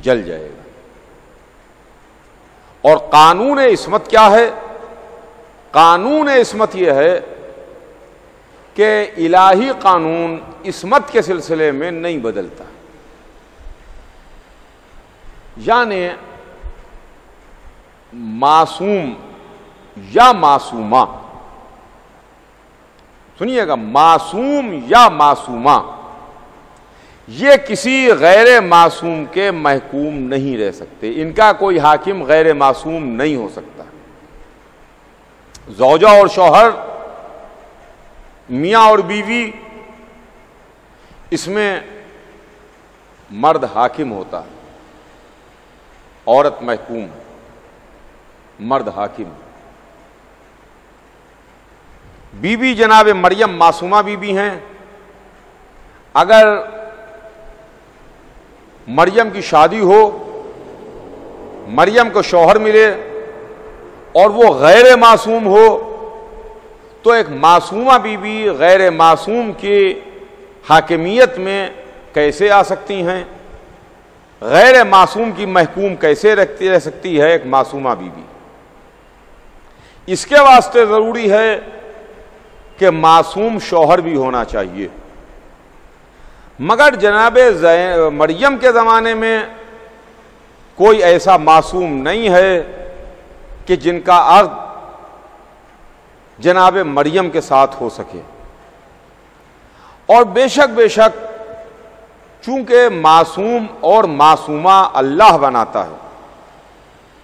جل جائے گا۔ اور قانون عصمت کیا ہے؟ قانون عصمت یہ ہے کہ الہی قانون عصمت کے سلسلے میں نہیں بدلتا، یعنی معصوم یا معصومہ، سنیے گا، معصوم یا معصومہ یہ کسی غیر معصوم کے محکوم نہیں رہ سکتے، ان کا کوئی حاکم غیر معصوم نہیں ہو سکتا۔ زوجہ اور شوہر، میاں اور بیوی، اس میں مرد حاکم ہوتا ہے، عورت محکوم، مرد حاکم۔ بی بی جناب مریم معصومہ بی بی ہیں، اگر مریم کی شادی ہو، مریم کو شوہر ملے اور وہ غیر معصوم ہو، تو ایک معصومہ بی بی غیر معصوم کی حاکمیت میں کیسے آ سکتی ہیں؟ غیر معصوم کی محکوم کیسے رہ سکتی ہے ایک معصومہ بی بی؟ اس کے واسطے ضروری ہے کہ معصوم شوہر بھی ہونا چاہیے، مگر جناب مریم کے زمانے میں کوئی ایسا معصوم نہیں ہے کہ جن کا عقد جناب مریم کے ساتھ ہو سکے۔ اور بے شک چونکہ معصوم اور معصومہ اللہ بناتا ہے،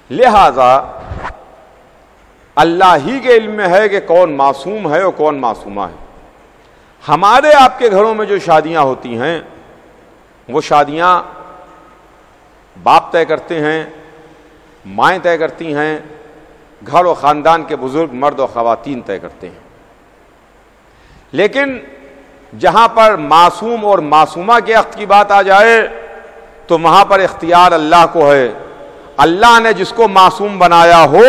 لہذا اللہ ہی کے علم میں ہے کہ کون معصوم ہے اور کون معصومہ ہے۔ ہمارے آپ کے گھروں میں جو شادیاں ہوتی ہیں وہ شادیاں باپ طے کرتے ہیں، مائیں طے کرتی ہیں، گھر و خاندان کے بزرگ مرد و خواتین طے کرتے ہیں۔ لیکن جہاں پر معصوم اور معصومہ کے عقد کی بات آ جائے تو وہاں پر اختیار اللہ کو ہے، اللہ نے جس کو معصوم بنایا ہو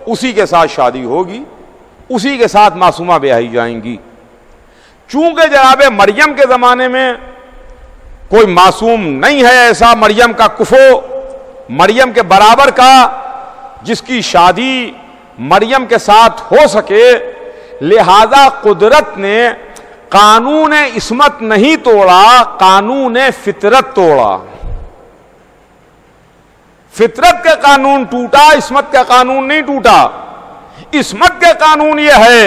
اسی کے ساتھ شادی ہوگی، اسی کے ساتھ معصومہ بیاہی جائیں گی۔ چونکہ جناب مریم کے زمانے میں کوئی معصوم نہیں ہے ایسا مریم کا کفو، مریم کے برابر کا جس کی شادی مریم کے ساتھ ہو سکے، لہذا قدرت نے قانون عصمت نہیں توڑا، قانون فطرت توڑا۔ فطرت کا قانون ٹوٹا، عصمت کا قانون نہیں ٹوٹا۔ عصمت کا قانون یہ ہے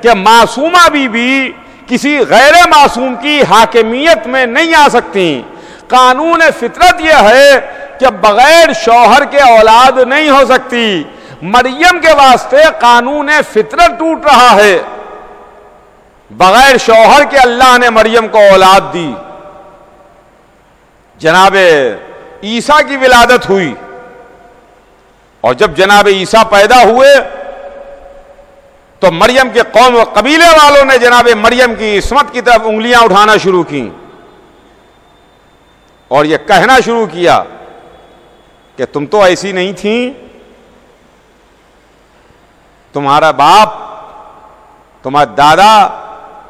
کہ معصومہ بی کسی غیر معصوم کی حاکمیت میں نہیں آ سکتی۔ قانون فطرت یہ ہے کہ بغیر شوہر کے اولاد نہیں ہو سکتی۔ مریم کے واسطے قانون فطرت ٹوٹ رہا ہے، بغیر شوہر کے اللہ نے مریم کو اولاد دی۔ جناب عیسیٰ کی ولادت ہوئی، اور جب جناب عیسیٰ پیدا ہوئے تو مریم کے قوم و قبیلے والوں نے جناب مریم کی عصمت کی طرف انگلیاں اٹھانا شروع کی اور یہ کہنا شروع کیا کہ تم تو ایسی نہیں تھیں، تمہارا باپ، تمہارا دادا،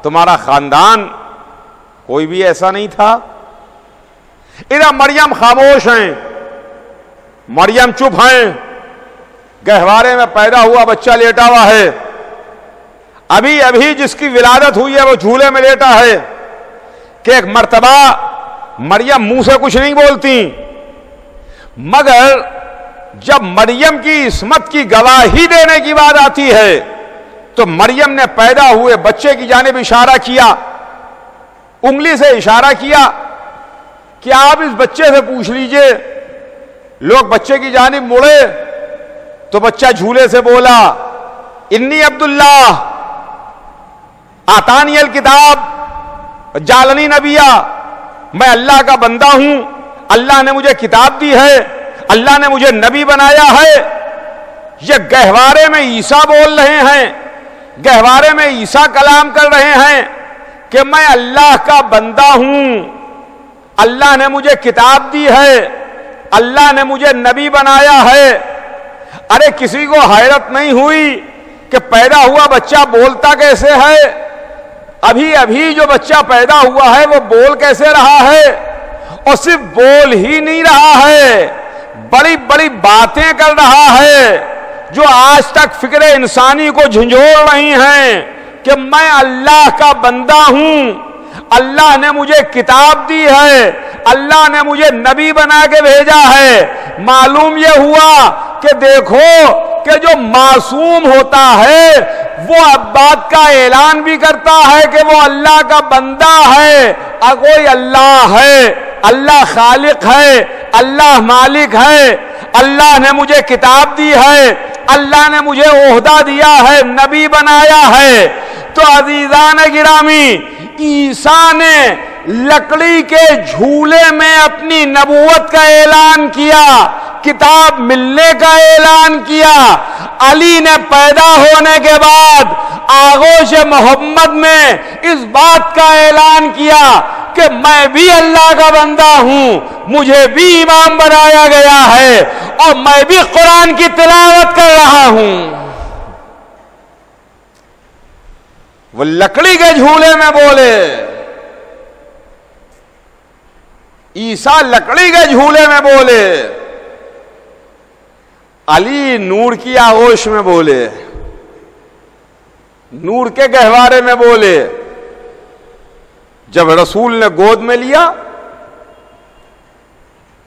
تمہارا خاندان کوئی بھی ایسا نہیں تھا۔ ادھر مریم خاموش ہیں، مریم چپ ہیں، گہوارے میں پیدا ہوا بچہ لیٹا ہوا ہے، ابھی جس کی ولادت ہوئی ہے وہ جھولے میں لیٹا ہے کہ ایک مرتبہ مریم منہ سے کچھ نہیں بولتی، مگر جب مریم کی عصمت کی گواہی دینے کی بات آتی ہے تو مریم نے پیدا ہوئے بچے کی جانب اشارہ کیا، انگلی سے اشارہ کیا کہ آپ اس بچے سے پوچھ لیجئے۔ لوگ بچے کی جانب مڑے تو بچہ جھولے سے بولا، انی عبداللہ آتانی الکتاب جعلنی نبیہ، میں اللہ کا بندہ ہوں، اللہ نے مجھے کتاب دی ہے، اللہ نے مجھے نبی بنایا ہے۔ یہ گہوارے میں عیسیٰ بول رہے ہیں گہوارے میں عیسیٰ کلام کر رہے ہیں کہ میں اللہ کا بندہ ہوں، اللہ نے مجھے کتاب دی ہے، اللہ نے مجھے نبی بنایا ہے۔ ارے کسی کو حیرت نہیں ہوئی کہ پیدا ہوا بچہ بولتا کیسے ہے؟ ابھی ابھی جو بچہ پیدا ہوا ہے وہ بول کیسے رہا ہے؟ اور صرف بول ہی نہیں رہا ہے، بڑی بڑی باتیں کر رہا ہے جو آج تک فکر انسانی کو جھنجھوڑ رہی ہیں کہ میں اللہ کا بندہ ہوں، اللہ نے مجھے کتاب دی ہے، اللہ نے مجھے نبی بنا کے بھیجا ہے۔ معلوم یہ ہوا کہ دیکھو کہ جو معصوم ہوتا ہے وہ اب بات کا اعلان بھی کرتا ہے کہ وہ اللہ کا بندہ ہے، اور کوئی اللہ ہے، اللہ خالق ہے، اللہ مالک ہے، اللہ نے مجھے کتاب دی ہے، اللہ نے مجھے عہدہ دیا ہے، نبی بنایا ہے۔ تو عزیزان گرامی، عیسیٰ نے لکڑی کے جھولے میں اپنی نبوت کا اعلان کیا، کتاب ملنے کا اعلان کیا۔ علی نے پیدا ہونے کے بعد آغوش محمد میں اس بات کا اعلان کیا کہ میں بھی اللہ کا بندہ ہوں، مجھے بھی امام بنایا گیا ہے، اور میں بھی قرآن کی تلاوت کر رہا ہوں۔ وہ لکڑی کے جھولے میں بولے، عیسیٰ لکڑی کے جھولے میں بولے، علی نور کی آغوش میں بولے، نور کے گہوارے میں بولے۔ جب رسول نے گود میں لیا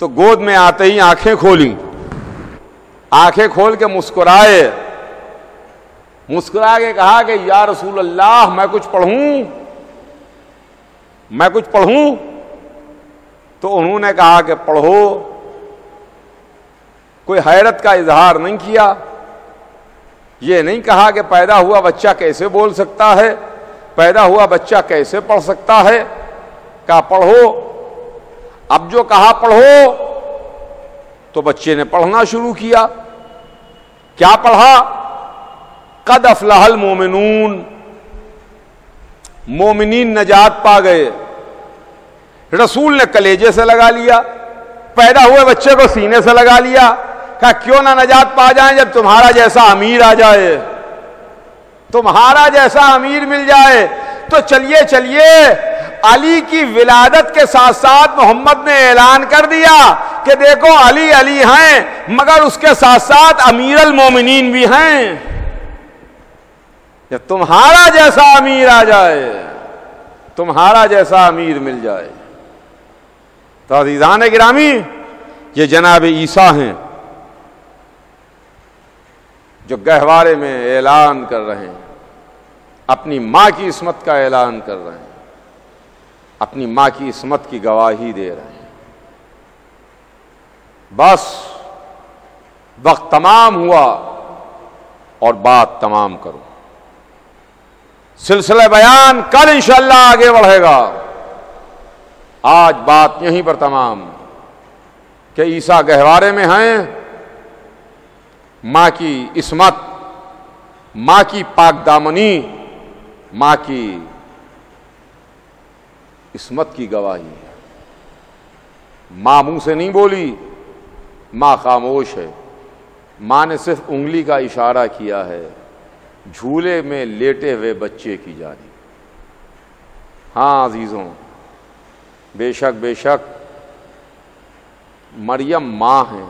تو گود میں آتے ہی آنکھیں کھولیں، آنکھیں کھول کے مسکرائے، مسکرا کے کہا کہ یا رسول اللہ میں کچھ پڑھوں، میں کچھ پڑھوں؟ تو انہوں نے کہا کہ پڑھو۔ کوئی حیرت کا اظہار نہیں کیا، یہ نہیں کہا کہ پیدا ہوا بچہ کیسے بول سکتا ہے، پیدا ہوا بچہ کیسے پڑھ سکتا ہے، کہا پڑھو۔ اب جو کہا پڑھو تو بچے نے پڑھنا شروع کیا۔ کیا پڑھا؟ قد افلح المومنون، مومنین نجات پا گئے۔ رسول نے کلیجے سے لگا لیا، پیدا ہوئے بچے کو سینے سے لگا لیا، کہا کیوں نہ نجات پا جائیں جب تمہارا جیسا امیر آ جائے، تمہارا جیسا امیر مل جائے۔ تو چلیے چلیے، علی کی ولادت کے ساتھ ساتھ محمد نے اعلان کر دیا کہ دیکھو علی علی ہیں، مگر اس کے ساتھ ساتھ امیر المومنین بھی ہیں۔ جب تمہارا جیسا امیر آ جائے، تمہارا جیسا امیر مل جائے۔ تو عزیزان گرامی، یہ جناب عیسیٰ ہیں جو گہوارے میں اعلان کر رہے ہیں، اپنی ماں کی عصمت کا اعلان کر رہے ہیں، اپنی ماں کی عصمت کی گواہی دے رہے ہیں۔ بس وقت تمام ہوا اور بات تمام کرو۔ سلسلہ بیان کل انشاءاللہ آگے بڑھے گا، آج بات یہیں پر تمام کہ عیسیٰ گہوارے میں ہیں، ماں کی عصمت، ماں کی پاک دامنی، ماں کی عصمت کی گواہی ہے۔ ماں منہ سے نہیں بولی، ماں خاموش ہے، ماں نے صرف انگلی کا اشارہ کیا ہے جھولے میں لیٹے ہوئے بچے کی جانب۔ ہاں عزیزوں، بے شک مریم ماں ہیں،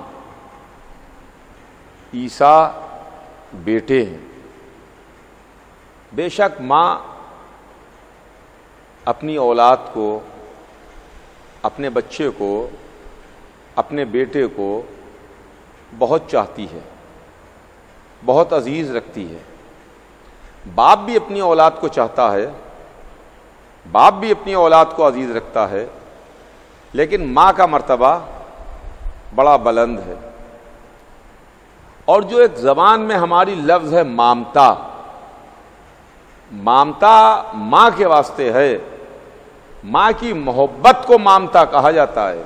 عیسیٰ بیٹے ہیں۔ بے شک ماں اپنی اولاد کو، اپنے بچے کو، اپنے بیٹے کو بہت چاہتی ہے، بہت عزیز رکھتی ہے۔ باپ بھی اپنی اولاد کو چاہتا ہے، باپ بھی اپنی اولاد کو عزیز رکھتا ہے، لیکن ماں کا مرتبہ بڑا بلند ہے۔ اور جو ایک زبان میں ہماری لفظ ہے مامتا، مامتا ماں کے واسطے ہے، ماں کی محبت کو مامتا کہا جاتا ہے۔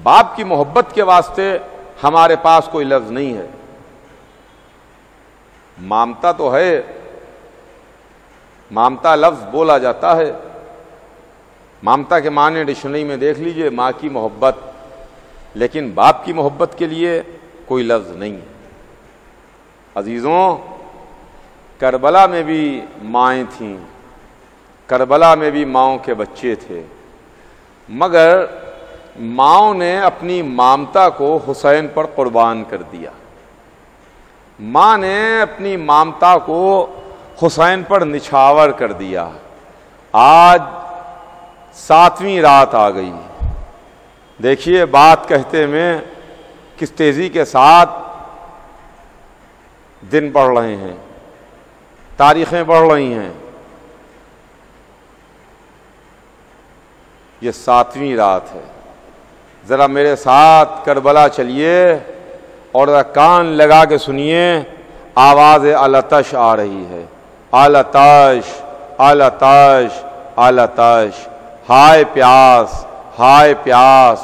باپ کی محبت کے واسطے ہمارے پاس کوئی لفظ نہیں ہے۔ مامتا تو ہے مامتا لفظ بولا جاتا ہے، مامتا کے معنی ڈکشنری میں دیکھ لیجئے ماں کی محبت، لیکن باپ کی محبت کے لیے کوئی لفظ نہیں۔ عزیزوں، کربلا میں بھی مائیں تھیں، کربلا میں بھی ماؤں کے بچے تھے، مگر ماؤں نے اپنی مامتا کو حسین پر قربان کر دیا، ماں نے اپنی مامتا کو حسین پر نچھاور کر دیا۔ آج 7ویں رات آ گئی، دیکھیے بات کہتے میں کس تیزی کے ساتھ دن بڑھ رہے ہیں، تاریخیں بڑھ رہی ہیں۔ یہ 7ویں رات ہے، ذرا میرے ساتھ کربلا چلیے اور ذرا کان لگا کے سنیے، آواز التش آ رہی ہے، التش التش التش، ہائے پیاس ہائے پیاس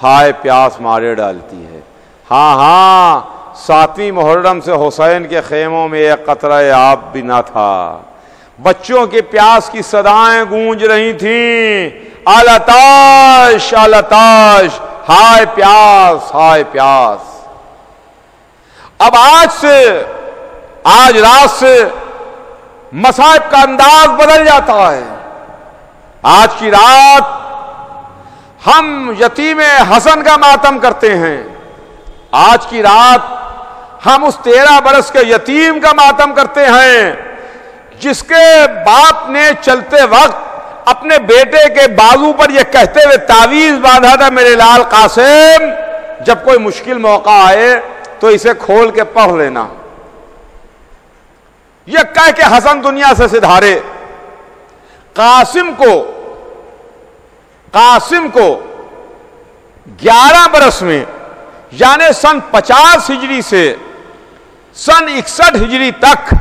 ہائے پیاس مارے ڈالتی ہے۔ ہاں ہاں، 7ویں محرم سے حسین کے خیموں میں ایک قطرہ آب بھی نہ تھا، بچوں کے پیاس کی صدائیں گونج رہی تھیں، التش التش، ہائے پیاس ہائے پیاس۔ اب آج رات سے مصائب کا انداز بدل جاتا ہے۔ آج کی رات ہم یتیم حسن کا ماتم کرتے ہیں، آج کی رات ہم اس 13 برس کے یتیم کا ماتم کرتے ہیں جس کے باپ نے چلتے وقت اپنے بیٹے کے بازو پر یہ کہتے ہوئے تعویذ باندھا تھا، میرے لال قاسم جب کوئی مشکل موقع آئے تو اسے کھول کے پڑھ لینا، یہ کہہ کے حسن دنیا سے سدھارے۔ قاسم کو 11 برس میں، یعنی سن 50 ہجری سے سن 61 ہجری تک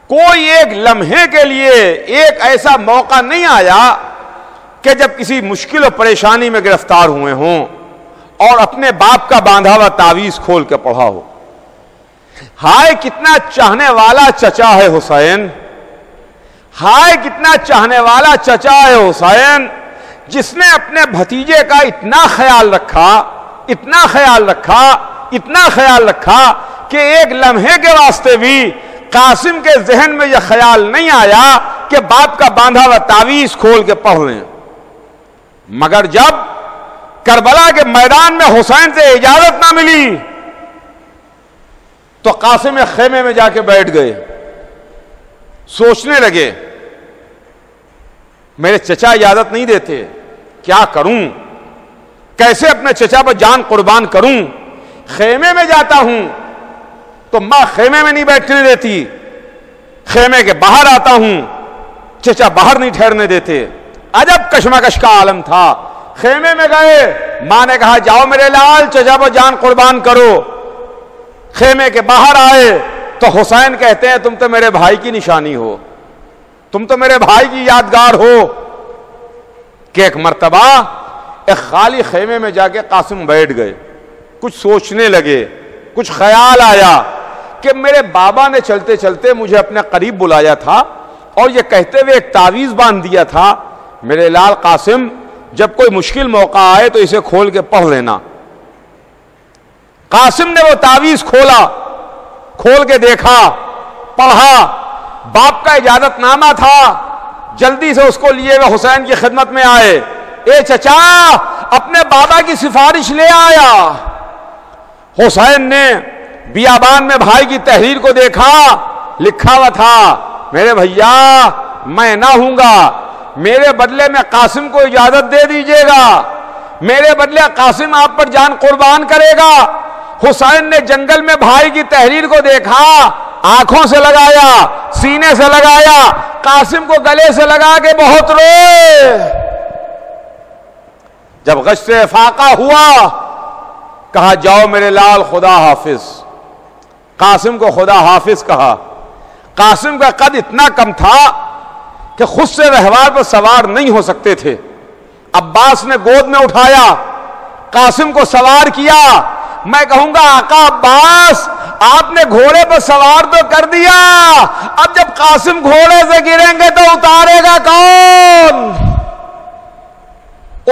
کوئی ایک لمحے کے لیے ایک ایسا موقع نہیں آیا کہ جب کسی مشکل و پریشانی میں گرفتار ہوئے ہوں اور اپنے باپ کا باندھا ہوا تعویذ کھول کے پڑھا ہو۔ ہائے کتنا چاہنے والا چچا ہے حسین، ہائے کتنا چاہنے والا چچا ہے حسین، جس نے اپنے بھتیجے کا اتنا خیال رکھا، اتنا خیال رکھا، اتنا خیال رکھا کہ ایک لمحے کے واسطے بھی قاسم کے ذہن میں یہ خیال نہیں آیا کہ باپ کا باندھا ہوا تعویذ کھول کے پڑھ لیں۔ مگر جب کربلا کے میدان میں حسین سے اجازت نہ ملی تو قاسم خیمے میں جا کے بیٹھ گئے، سوچنے لگے میرے چچا اجازت نہیں دیتے، کیا کروں، کیسے اپنے چچا پر جان قربان کروں؟ خیمے میں جاتا ہوں تو ماں خیمے میں نہیں بیٹھنے دیتی، خیمے کے باہر آتا ہوں چچا باہر نہیں ٹھہرنے دیتے۔ عجب کشمکش کا عالم تھا۔ خیمے میں گئے، ماں نے کہا جاؤ میرے لال چچا پر جان قربان کرو۔ خیمے کے باہر آئے تو حسین کہتے ہیں تم تو میرے بھائی کی نشانی ہو، تم تو میرے بھائی کی یادگار ہو، کہ ایک مرتبہ ایک خالی خیمے میں جا کے قاسم بیٹھ گئے، کچھ سوچنے لگے، کچھ خیال آیا کہ میرے بابا نے چلتے چلتے مجھے اپنے قریب بلایا تھا اور یہ کہتے ہوئے ایک تعویذ باندھ دیا تھا، میرے لال قاسم جب کوئی مشکل موقع آئے تو اسے کھول کے پڑھ لینا۔ قاسم نے وہ تعویذ کھولا، کھول کے دیکھا، پڑھا، باپ کا اجازت نامہ تھا، جلدی سے اس کو لیے وہ حسین کی خدمت میں آئے، اے چچا اپنے بابا کی سفارش لے آیا۔ حسین نے بیابان میں بھائی کی تحریر کو دیکھا، لکھا ہوا تھا میرے بھیا میں نہ ہوں گا، میرے بدلے میں قاسم کو اجازت دے دیجئے گا، میرے بدلے قاسم آپ پر جان قربان کرے گا۔ حسین نے جنگل میں بھائی کی تحریر کو دیکھا، آنکھوں سے لگایا، سینے سے لگایا، قاسم کو گلے سے لگا کے بہت روئے۔ جب غشت فاقہ ہوا کہا جاؤ میرے لال خدا حافظ۔ قاسم کو خدا حافظ کہا۔ قاسم کا قد اتنا کم تھا کہ خود سے رہوار پر سوار نہیں ہو سکتے تھے، عباس نے گود میں اٹھایا، قاسم کو سوار کیا، میں کہوں گا آقا عباس آپ نے گھوڑے پر سوار تو کر دیا، اب جب قاسم گھوڑے سے گریں گے تو اتارے گا کون؟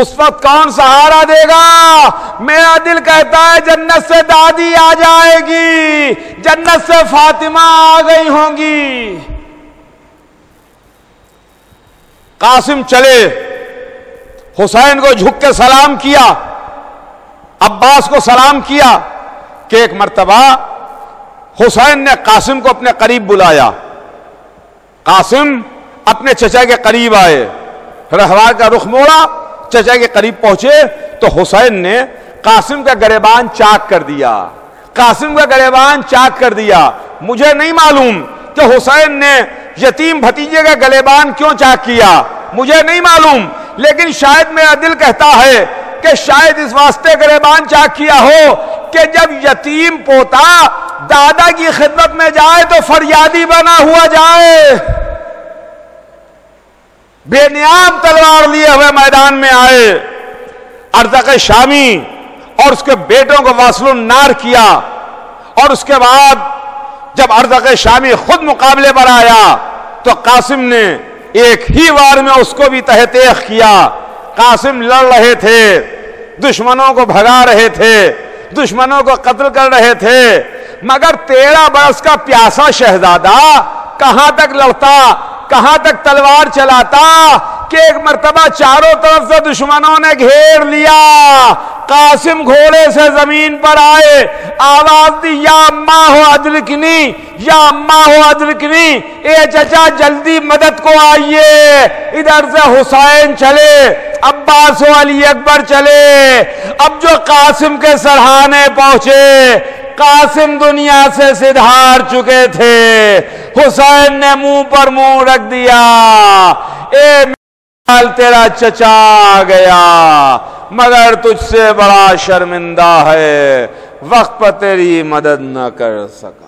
اس وقت کون سہارا دے گا؟ میرا دل کہتا ہے جنت سے دادی آ جائے گی، جنت سے فاطمہ آ گئی ہوں گی۔ قاسم چلے، حسین کو جھک کے سلام کیا، عباس کو سلام کیا کہ ایک مرتبہ حسین نے قاسم کو اپنے قریب بلایا۔ قاسم اپنے چچا کے قریب آئے، رہوار کا رخ موڑا، چچا کے قریب پہنچے تو حسین نے قاسم کا گریبان چاک کر دیا، قاسم کا گریبان چاک کر دیا۔ مجھے نہیں معلوم کہ حسین نے یتیم بھتیجے کا گریبان کیوں چاک کیا، مجھے نہیں معلوم، لیکن شاید میرا دل کہتا ہے کہ شاید اس واسطے گریبان چاک کیا ہو کہ جب یتیم پوتا دادا کی خدمت میں جائے تو فریادی بنا ہوا جائے۔ بے نیام تلوار لیے ہوئے میدان میں آئے، ارزق شامی اور اس کے بیٹوں کو واصل النار کیا، اور اس کے بعد جب ارزق شامی خود مقابلے پر آیا تو قاسم نے ایک ہی وار میں اس کو بھی تہہ تیغ کیا۔ قاسم لڑ رہے تھے، دشمنوں کو بھگا رہے تھے، دشمنوں کو قتل کر رہے تھے، مگر 13 برس کا پیاسا شہزادہ کہاں تک لڑتا، کہاں تک تلوار چلاتا کہ ایک مرتبہ چاروں طرف سے دشمنوں نے گھیر لیا۔ قاسم گھوڑے سے زمین پر آئے، آواز دی یا اماں ہو ادرکنی، یا اماں ہو ادرکنی، اے چچا جلدی مدد کو آئیے۔ ادھر سے حسین چلے، عباس و علی اکبر چلے، اب جو قاسم کے سرہانے پہنچے، قاسم دنیا سے سدھار چکے تھے، حسین نے منہ پر منہ رکھ دیا، اے میرا تیرا چچا آ گیا مگر تجھ سے بڑا شرمندہ ہے، وقت پر تیری مدد نہ کر سکا۔